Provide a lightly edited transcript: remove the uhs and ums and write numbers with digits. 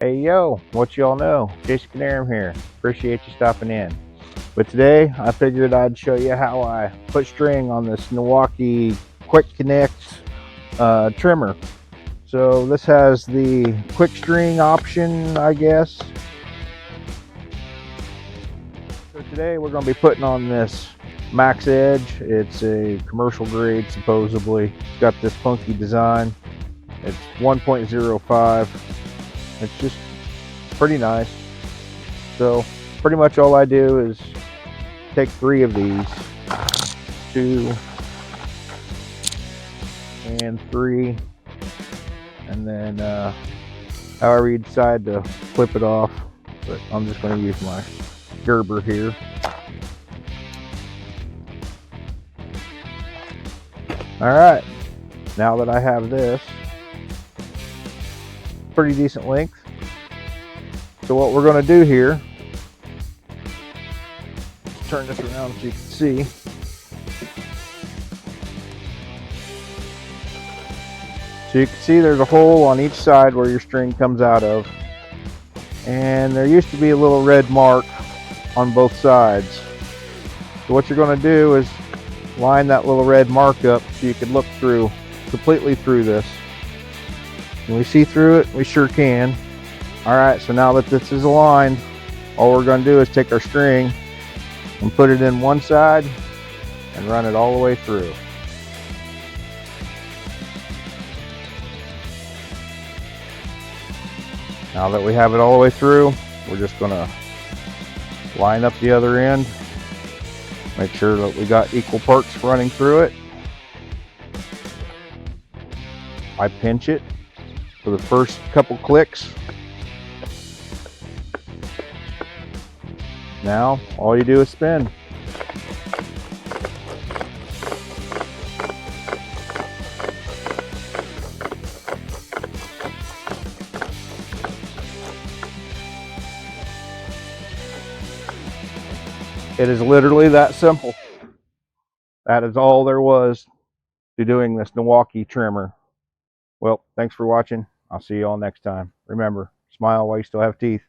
Hey yo, what y'all know? Jason Canarum here. Appreciate you stopping in. But today I figured I'd show you how I put string on this Milwaukee Quick Connect trimmer. So this has the quick string option, I guess. So today we're going to be putting on this Max Edge. It's a commercial grade supposedly. It's got this funky design. It's 1.05. It's just pretty nice. So pretty much all I do is take 3 of these, 2 and 3, and then however you decide to flip it off, but I'm just going to use my Gerber here. Alright, now that I have this, pretty decent length. So what we're going to do here, turn this around so you can see. So you can see there's a hole on each side where your string comes out of. And there used to be a little red mark on both sides. So what you're going to do is line that little red mark up so you can look through, completely through this. Can we see through it? We sure can. Alright, so now that this is aligned, all we're going to do is take our string and put it in one side and run it all the way through. Now that we have it all the way through, we're just going to line up the other end, make sure that we got equal parts running through it. I pinch it for the first couple clicks. Now all you do is spin. It is literally that simple. That is all there was to doing this Milwaukee trimmer. Well, thanks for watching. I'll see you all next time. Remember, smile while you still have teeth.